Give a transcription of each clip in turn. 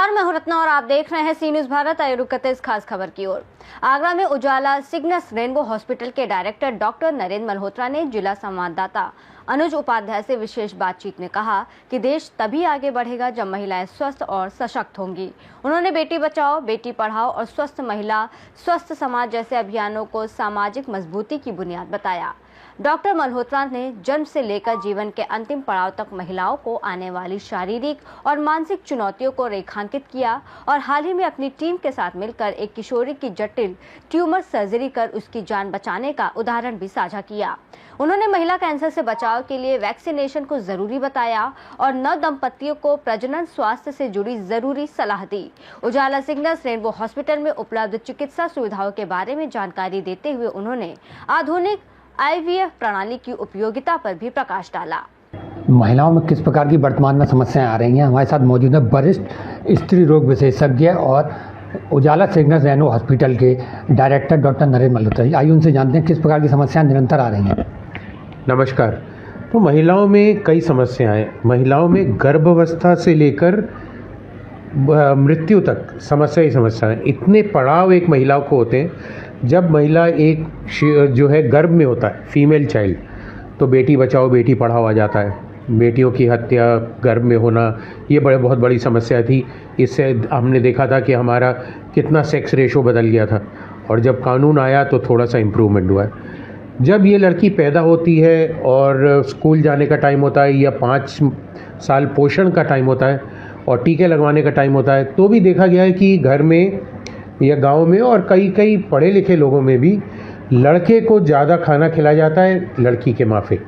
नमस्कार, मैं हूं रत्ना और आप देख रहे हैं सी न्यूज भारत। आइए रुक करते इस खास खबर की ओर। आगरा में उजाला सिग्नस रेनबो हॉस्पिटल के डायरेक्टर डॉक्टर नरेंद्र मल्होत्रा ने जिला संवाददाता अनुज उपाध्याय से विशेष बातचीत में कहा कि देश तभी आगे बढ़ेगा जब महिलाएं स्वस्थ और सशक्त होंगी। उन्होंने बेटी बचाओ, बेटी पढ़ाओ और स्वस्थ महिला स्वस्थ समाज जैसे अभियानों को सामाजिक मजबूती की बुनियाद बताया। डॉक्टर मल्होत्रा ने जन्म से लेकर जीवन के अंतिम पड़ाव तक महिलाओं को आने वाली शारीरिक और मानसिक चुनौतियों को रेखांकित किया और हाल ही में अपनी टीम के साथ मिलकर एक किशोरी की जटिल ट्यूमर सर्जरी कर उसकी जान बचाने का उदाहरण भी साझा किया। उन्होंने महिला कैंसर से बचाव के लिए वैक्सीनेशन को जरूरी बताया और नव दंपतियों को प्रजनन स्वास्थ्य से जुड़ी जरूरी सलाह दी। उजाला सिग्नस रेनबो हॉस्पिटल में उपलब्ध चिकित्सा सुविधाओं के बारे में जानकारी देते हुए उन्होंने आधुनिक IVF प्रणाली की उपयोगिता पर भी प्रकाश डाला। महिलाओं में किस प्रकार की वर्तमान में समस्याएं आ रही हैं, हमारे साथ मौजूद है वरिष्ठ स्त्री रोग विशेषज्ञ और उजाला सिग्नस रेनबो हॉस्पिटल के डायरेक्टर डॉक्टर नरेंद्र मल्होत्रा। आइए उनसे जानते हैं किस प्रकार की समस्याएं निरंतर आ रही हैं। नमस्कार। तो महिलाओं में कई समस्याएं, महिलाओं में गर्भावस्था से लेकर मृत्यु तक समस्या ही समस्या है। इतने पड़ाव एक महिला को होते हैं। जब महिला एक जो है गर्भ में होता है, फीमेल चाइल्ड, तो बेटी बचाओ बेटी पढ़ाओ आ जाता है। बेटियों की हत्या, गर्भ में होना, ये बहुत बड़ी समस्या थी। इससे हमने देखा था कि हमारा कितना सेक्स रेशो बदल गया था और जब कानून आया तो थोड़ा सा इम्प्रूवमेंट हुआ है। जब ये लड़की पैदा होती है और स्कूल जाने का टाइम होता है या 5 साल पोषण का टाइम होता है और टीके लगवाने का टाइम होता है, तो भी देखा गया है कि घर में या गांव में और कई पढ़े लिखे लोगों में भी लड़के को ज़्यादा खाना खिलाया जाता है लड़की के माफिक।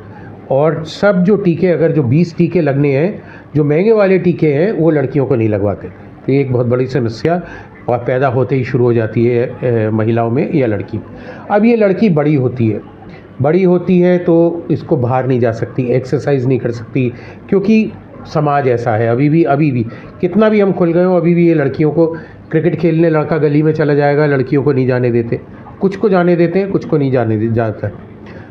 और सब जो टीके, अगर जो 20 टीके लगने हैं, जो महंगे वाले टीके हैं, वो लड़कियों को नहीं लगवाते। तो ये एक बहुत बड़ी समस्या और पैदा होते ही शुरू हो जाती है महिलाओं में या लड़की में। अब ये लड़की बड़ी होती है तो इसको बाहर नहीं जा सकती, एक्सरसाइज नहीं कर सकती, क्योंकि समाज ऐसा है। अभी भी कितना भी हम खुल गए हो, अभी भी ये लड़कियों को क्रिकेट खेलने लड़का गली में चला जाएगा, लड़कियों को नहीं जाने देते। कुछ को जाने देते हैं, कुछ को नहीं जाने जाता है।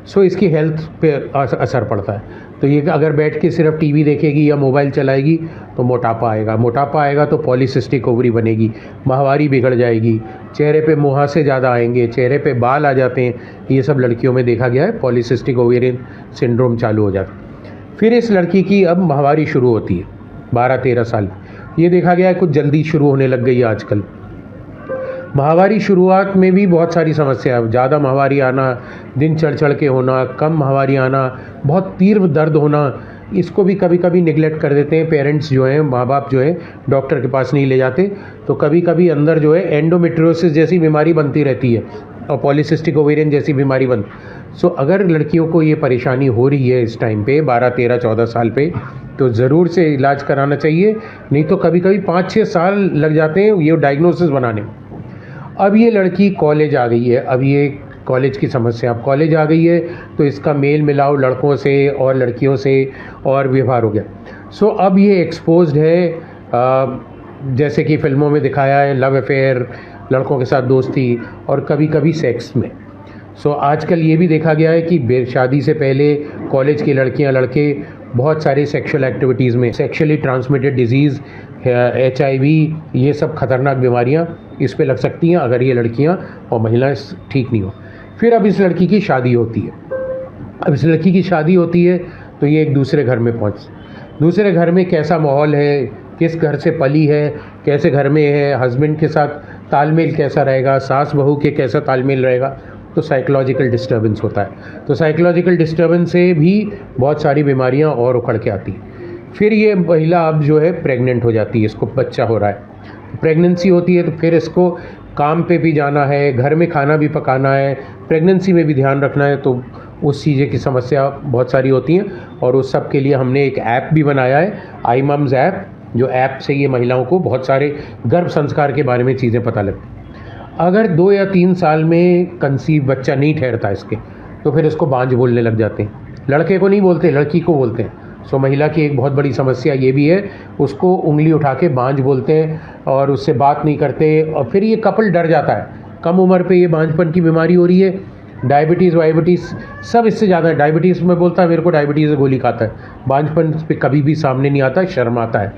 सो इसकी हेल्थ पे असर पड़ता है। तो ये अगर बैठ के सिर्फ टीवी देखेगी या मोबाइल चलाएगी तो मोटापा आएगा तो पॉलीसिस्टिक ओवरी बनेगी, माहवारी बिगड़ जाएगी, चेहरे पे मुहासे ज़्यादा आएंगे, चेहरे पे बाल आ जाते हैं। ये सब लड़कियों में देखा गया है, पॉलीसिस्टिक ओवेरियन सिंड्रोम चालू हो जाता है। फिर इस लड़की की अब माहवारी शुरू होती है 12-13 साल। ये देखा गया है कुछ जल्दी शुरू होने लग गई है आजकल। माहवारी शुरुआत में भी बहुत सारी समस्या है। ज़्यादा माहवारी आना, दिन चढ़ के होना, कम माहवारी आना, बहुत तीव्र दर्द होना, इसको भी कभी कभी निगलेक्ट कर देते हैं पेरेंट्स जो हैं, माँ बाप जो हैं, डॉक्टर के पास नहीं ले जाते। तो कभी कभी अंदर जो है एंडोमेट्रियोसिस जैसी बीमारी बनती रहती है और पॉलीसिस्टिक ओवेरियन जैसी बीमारी सो अगर लड़कियों को ये परेशानी हो रही है इस टाइम पे 12, 13, 14 साल पे, तो ज़रूर से इलाज कराना चाहिए। नहीं तो कभी कभी 5-6 साल लग जाते हैं ये डायग्नोसिस बनाने में। अब ये लड़की कॉलेज आ गई है, अब ये कॉलेज की समस्या, अब कॉलेज आ गई है तो इसका मेल मिलाव लड़कों से और लड़कियों से और व्यवहार हो गया। सो अब ये एक्सपोज्ड है, जैसे कि फिल्मों में दिखाया है, लव अफेयर, लड़कों के साथ दोस्ती और कभी कभी सेक्स में। सो आजकल ये भी देखा गया है कि शादी से पहले कॉलेज की लड़कियां लड़के बहुत सारे सेक्सुअल एक्टिविटीज़ में, सेक्सुअली ट्रांसमिटेड डिजीज़, HIV, ये सब खतरनाक बीमारियां इस पे लग सकती हैं अगर ये लड़कियां और महिलाएं ठीक नहीं हो। फिर अब इस लड़की की शादी होती है। तो ये एक दूसरे घर में दूसरे घर में कैसा माहौल है, किस घर से पली है, कैसे घर में है, हस्बैंड के साथ तालमेल कैसा रहेगा, सास बहू के कैसा तालमेल रहेगा, तो साइकोलॉजिकल डिस्टर्बेंस होता है। तो साइकोलॉजिकल डिस्टर्बेंस से भी बहुत सारी बीमारियां और उखड़ के आती हैं। फिर ये महिला अब जो है प्रेग्नेंट हो जाती है, इसको बच्चा हो रहा है, प्रेगनेंसी होती है, तो फिर इसको काम पे भी जाना है, घर में खाना भी पकाना है, प्रेगनेंसी में भी ध्यान रखना है, तो उस चीज़ें की समस्या बहुत सारी होती हैं। और उस सब के लिए हमने एक ऐप भी बनाया है, आई मम्स ऐप, जो ऐप से ये महिलाओं को बहुत सारे गर्भ संस्कार के बारे में चीज़ें पता लगती। अगर 2 या 3 साल में कंसीव बच्चा नहीं ठहरता इसके, तो फिर इसको बांझ बोलने लग जाते हैं। लड़के को नहीं बोलते, लड़की को बोलते हैं। सो महिला की एक बहुत बड़ी समस्या ये भी है, उसको उंगली उठा के बांझ बोलते हैं और उससे बात नहीं करते। और फिर ये कपल डर जाता है, कम उम्र पे ये बांझपन की बीमारी हो रही है, डायबिटीज़ वायबिटीज़ सब इससे ज़्यादा है। डायबिटीज़ में बोलता है मेरे को डायबिटीज़ गोली खाता है, बांझपन पे कभी भी सामने नहीं आता, शर्म आता है।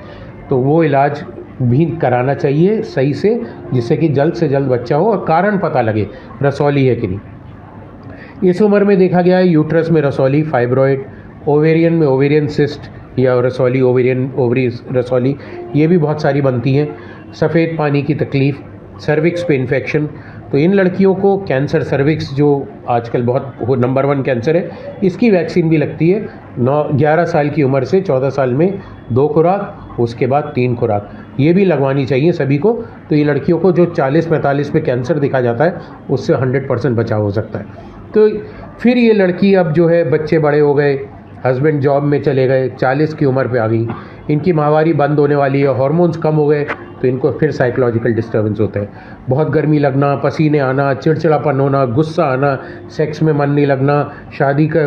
तो वो इलाज भी कराना चाहिए सही से, जिससे कि जल्द से जल्द बच्चा हो और कारण पता लगे रसौली है कि नहीं। इस उम्र में देखा गया है यूट्रस में रसौली, फाइब्रॉइड, ओवेरियन में ओवेरियन सिस्ट या रसौली, ओवरी रसौली, ये भी बहुत सारी बनती हैं। सफ़ेद पानी की तकलीफ़, सर्विक्स पे इन्फेक्शन। तो इन लड़कियों को कैंसर सर्विक्स जो आजकल बहुत नंबर 1 कैंसर है, इसकी वैक्सीन भी लगती है 11 साल की उम्र से 14 साल में 2 खुराक, उसके बाद 3 खुराक, ये भी लगवानी चाहिए सभी को। तो ये लड़कियों को जो 40-45 में कैंसर दिखा जाता है उससे 100% बचाव हो सकता है। तो फिर ये लड़की अब जो है, बच्चे बड़े हो गए, हस्बैंड जॉब में चले गए, 40 की उम्र पे आ गई, इनकी माहवारी बंद होने वाली है, हार्मोन्स कम हो गए, तो इनको फिर साइकोलॉजिकल डिस्टर्बेंस होता है। बहुत गर्मी लगना, पसीने आना, चिड़चिड़ापन होना, गुस्सा आना, सेक्स में मन नहीं लगना, शादी का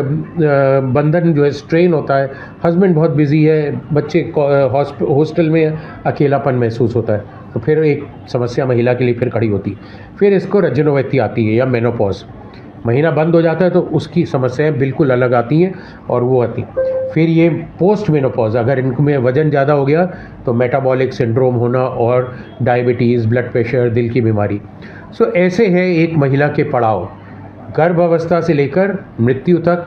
बंधन जो है स्ट्रेन होता है, हस्बैंड बहुत बिजी है, बच्चे हॉस्टल में, अकेलापन महसूस होता है। तो फिर एक समस्या महिला के लिए फिर खड़ी होती है। फिर इसको रजनोवैती आती है या मेनोपॉज, महीना बंद हो जाता है तो उसकी समस्याएं बिल्कुल अलग आती हैं और वो आती। फिर ये पोस्ट मेनोपॉज, अगर इनमें वज़न ज़्यादा हो गया तो मेटाबॉलिक सिंड्रोम होना और डायबिटीज़, ब्लड प्रेशर, दिल की बीमारी। सो ऐसे है एक महिला के पड़ाव, गर्भावस्था से लेकर मृत्यु तक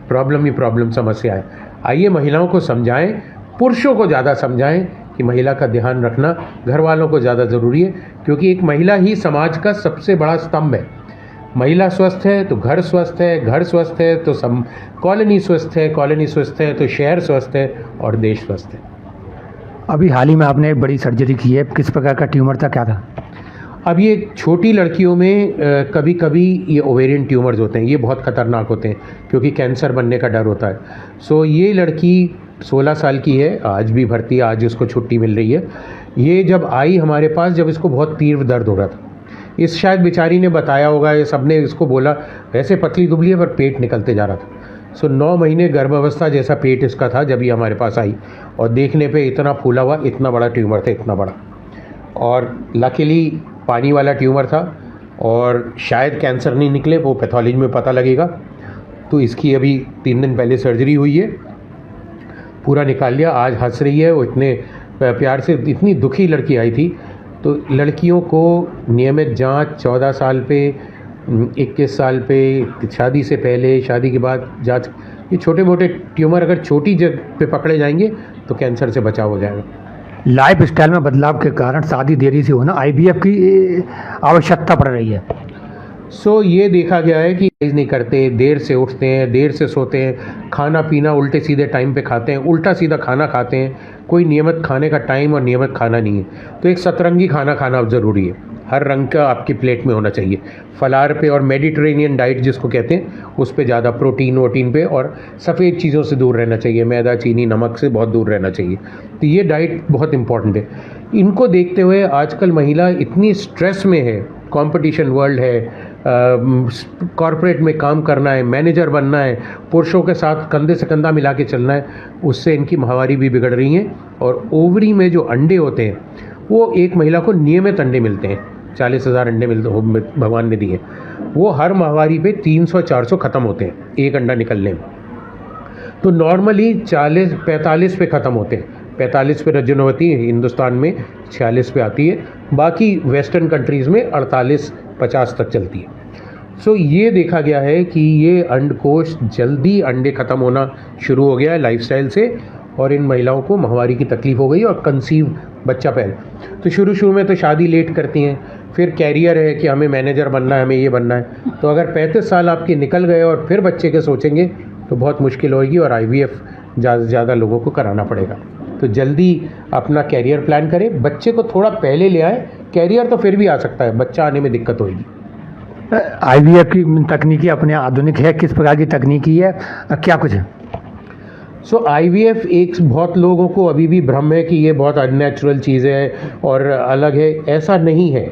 प्रॉब्लम ही प्रॉब्लम समस्या है। आइए महिलाओं को समझाएं, पुरुषों को ज़्यादा समझाएं कि महिला का ध्यान रखना घर वालों को ज़्यादा ज़रूरी है, क्योंकि एक महिला ही समाज का सबसे बड़ा स्तंभ है। महिला स्वस्थ है तो घर स्वस्थ है, घर स्वस्थ है तो कॉलोनी स्वस्थ है, कॉलोनी स्वस्थ है तो शहर स्वस्थ है और देश स्वस्थ है। अभी हाल ही में आपने एक बड़ी सर्जरी की है, किस प्रकार का ट्यूमर था, क्या था? अब ये छोटी लड़कियों में कभी कभी ये ओवेरियन ट्यूमर्स होते हैं, ये बहुत ख़तरनाक होते हैं क्योंकि कैंसर बनने का डर होता है। सो ये लड़की 16 साल की है, आज भी भर्ती है, आज उसको छुट्टी मिल रही है। ये जब आई हमारे पास, जब इसको बहुत तीव्र दर्द हो रहा था, इस शायद बेचारी ने बताया होगा, ये सबने इसको बोला, वैसे पतली दुबली है पर पेट निकलते जा रहा था। सो 9 महीने गर्भावस्था जैसा पेट इसका था जब ये हमारे पास आई, और देखने पे इतना फूला हुआ, इतना बड़ा ट्यूमर था, इतना बड़ा, और लकीली पानी वाला ट्यूमर था और शायद कैंसर नहीं निकले, वो पैथोलॉजी में पता लगेगा। तो इसकी अभी 3 दिन पहले सर्जरी हुई है, पूरा निकाल लिया, आज हंस रही है। वो इतने प्यार से, इतनी दुखी लड़की आई थी। तो लड़कियों को नियमित जांच 14 साल पे, 21 साल पे, शादी से पहले, शादी के बाद जांच, ये छोटे मोटे ट्यूमर अगर छोटी जगह पे पकड़े जाएंगे तो कैंसर से बचाव हो जाएगा। लाइफ स्टाइल में बदलाव के कारण शादी देरी से होना, IVF की आवश्यकता पड़ रही है। सो ये देखा गया है कि नहीं करते, देर से उठते हैं, देर से सोते हैं, खाना पीना उल्टे सीधे टाइम पे खाते हैं, उल्टा सीधा खाना खाते हैं, कोई नियमित खाने का टाइम और नियमित खाना नहीं है। तो एक सतरंगी खाना खाना ज़रूरी है, हर रंग का आपकी प्लेट में होना चाहिए। फलाहार पे और मेडिटेरेनियन डाइट जिसको कहते हैं, उस पे ज़्यादा प्रोटीन वोटीन पे, और सफ़ेद चीज़ों से दूर रहना चाहिए, मैदा, चीनी, नमक से बहुत दूर रहना चाहिए। तो ये डाइट बहुत इंपॉर्टेंट है। इनको देखते हुए आजकल महिला इतनी स्ट्रेस में है, कंपटीशन वर्ल्ड है, कॉरपोरेट में काम करना है, मैनेजर बनना है, पुरुषों के साथ कंधे से कंधा मिला के चलना है, उससे इनकी माहवारी भी बिगड़ रही है। और ओवरी में जो अंडे होते हैं, वो एक महिला को नियमित अंडे मिलते हैं, 40,000 अंडे मिलते, भगवान ने दिए, वो हर माहवारी पे 300-400 ख़त्म होते हैं एक अंडा निकलने में। तो नॉर्मली 40-45 पे ख़त्म होते हैं, 45 पे रजनोवती हिंदुस्तान में 46 पे आती है, बाकी वेस्टर्न कंट्रीज़ में 48-50 तक चलती है। सो ये देखा गया है कि ये अंडकोश जल्दी अंडे ख़त्म होना शुरू हो गया है लाइफस्टाइल से, और इन महिलाओं को माहवारी की तकलीफ़ हो गई और कंसीव बच्चा पैदा। तो शुरू में तो शादी लेट करती हैं, फिर कैरियर है कि हमें मैनेजर बनना है, हमें ये बनना है। तो अगर 35 साल आपके निकल गए और फिर बच्चे के सोचेंगे तो बहुत मुश्किल होगी, और IVF ज़्यादा से ज़्यादा लोगों को कराना पड़ेगा। तो जल्दी अपना कैरियर प्लान करें, बच्चे को थोड़ा पहले ले आए, कैरियर तो फिर भी आ सकता है, बच्चा आने में दिक्कत होगी। IVF की तकनीकी अपने आधुनिक है, किस प्रकार की तकनीकी है, क्या कुछ है? सो IVF एक बहुत लोगों को अभी भी भ्रम है कि ये बहुत अननेचुरल चीज़ है और अलग है, ऐसा नहीं है।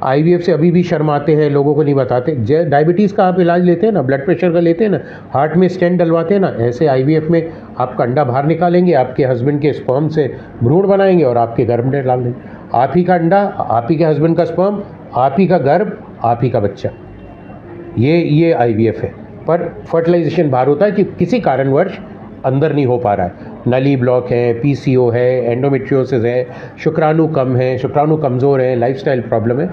IVF से अभी भी शर्माते हैं, लोगों को नहीं बताते। डायबिटीज़ का आप इलाज लेते हैं ना, ब्लड प्रेशर का लेते हैं ना, हार्ट में स्टेंट डलवाते हैं ना, ऐसे IVF में आपका अंडा बाहर निकालेंगे, आपके हस्बैंड के स्पर्म से भ्रूण बनाएंगे और आपके गर्भ में डाल देंगे। आप ही का अंडा, आप ही के हस्बैंड का स्पर्म, आप ही का गर्भ, आप ही का बच्चा, ये IVF है। पर फर्टिलाइजेशन बाहर होता है कि किसी कारणवश अंदर नहीं हो पा रहा है, नली ब्लॉक है, पीसीओ है, एंडोमेट्रियोसिस है, शुक्राणु कम है, शुक्राणु कमज़ोर है, लाइफस्टाइल प्रॉब्लम है।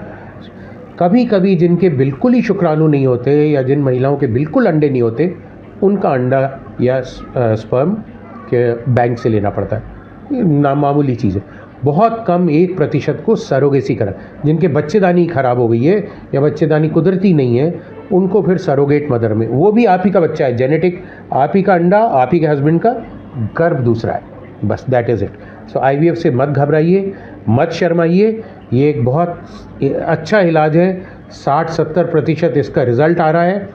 कभी कभी जिनके बिल्कुल ही शुक्राणु नहीं होते या जिन महिलाओं के बिल्कुल अंडे नहीं होते, उनका अंडा या स्पर्म के बैंक से लेना पड़ता है। ये नामामूली चीज़ है। बहुत कम 1% को सरोगेसी करा, जिनके बच्चेदानी खराब हो गई है या बच्चेदानी कुदरती नहीं है, उनको फिर सरोगेट मदर में, वो भी आप ही का बच्चा है, जेनेटिक, आप ही का अंडा, आप ही के हस्बैंड का, गर्भ दूसरा है, बस that is it. So IVF से मत घबराइए, मत शर्माइए, ये एक बहुत अच्छा इलाज है। 60-70% इसका रिजल्ट आ रहा है।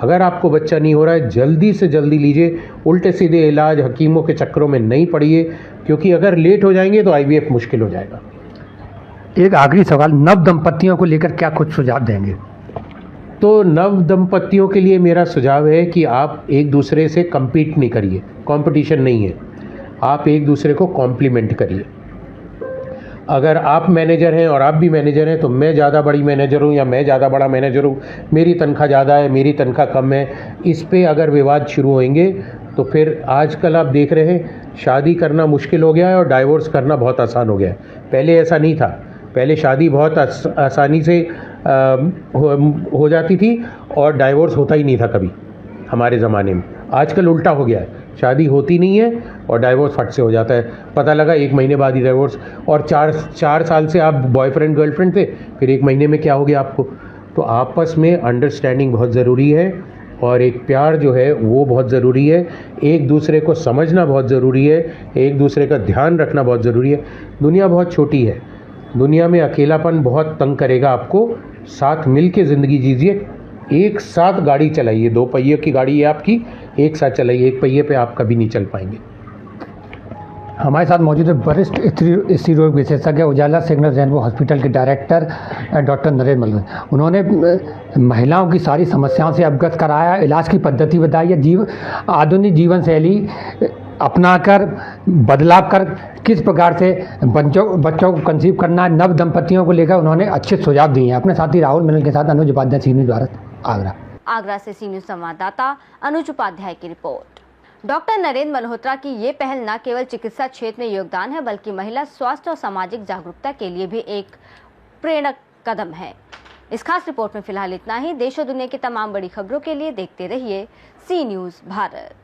अगर आपको बच्चा नहीं हो रहा है, जल्दी से जल्दी लीजिए, उल्टे सीधे इलाज हकीमों के चक्करों में नहीं पड़िए, क्योंकि अगर लेट हो जाएंगे तो IVF मुश्किल हो जाएगा। एक आखिरी सवाल, नव दंपतियों को लेकर क्या कुछ सुझाव देंगे? तो नव दंपतियों के लिए मेरा सुझाव है कि आप एक दूसरे से compete नहीं करिए, कंपटीशन नहीं है, आप एक दूसरे को कॉम्प्लीमेंट करिए। अगर आप मैनेजर हैं और आप भी मैनेजर हैं, तो मैं ज़्यादा बड़ी मैनेजर हूँ या मैं ज़्यादा बड़ा मैनेजर हूँ, मेरी तनख्वाह ज़्यादा है, मेरी तनख्वाह कम है, इस पे अगर विवाद शुरू होंगे तो फिर आजकल आप देख रहे हैं शादी करना मुश्किल हो गया है और डाइवोर्स करना बहुत आसान हो गया है। पहले ऐसा नहीं था, पहले शादी बहुत आसानी से हो जाती थी और डाइवोर्स होता ही नहीं था कभी हमारे ज़माने में। आजकल उल्टा हो गया है, शादी होती नहीं है और डाइवोर्स फट से हो जाता है। पता लगा 1 महीने बाद ही डाइवोर्स, और 4 साल से आप बॉयफ्रेंड गर्लफ्रेंड थे, फिर 1 महीने में क्या हो गया आपको। तो आपस में अंडरस्टैंडिंग बहुत ज़रूरी है और एक प्यार जो है वो बहुत ज़रूरी है। एक दूसरे को समझना बहुत ज़रूरी है, एक दूसरे का ध्यान रखना बहुत ज़रूरी है। दुनिया बहुत छोटी है, दुनिया में अकेलापन बहुत तंग करेगा आपको। साथ मिल के ज़िंदगी जीजिए, एक साथ गाड़ी चलाइए। 2 पहिए की गाड़ी है आपकी, एक साथ चलाइए, एक पहिए पे आप कभी नहीं चल पाएंगे। हमारे साथ मौजूद है वरिष्ठ स्त्री रोग विशेषज्ञ उजाला सिग्नस रेनबो हॉस्पिटल के डायरेक्टर डॉक्टर नरेंद्र मल्ल। उन्होंने महिलाओं की सारी समस्याओं से अवगत कराया, इलाज की पद्धति बताई है, आधुनिक जीवन शैली अपनाकर बदलाव कर किस प्रकार से बच्चों को कंसीव करना है, नव दंपतियों को लेकर उन्होंने अच्छे सुझाव दिए हैं। अपने साथी राहुल मिनल के साथ अनुज उपाध्याय, सी न्यूज़ भारत, आगरा। आगरा से सी न्यूज़ संवाददाता अनुज उपाध्याय की रिपोर्ट। डॉक्टर नरेंद्र मल्होत्रा की ये पहल न केवल चिकित्सा क्षेत्र में योगदान है, बल्कि महिला स्वास्थ्य और सामाजिक जागरूकता के लिए भी एक प्रेरक कदम है। इस खास रिपोर्ट में फिलहाल इतना ही। देश और दुनिया की तमाम बड़ी खबरों के लिए देखते रहिए सी न्यूज़ भारत।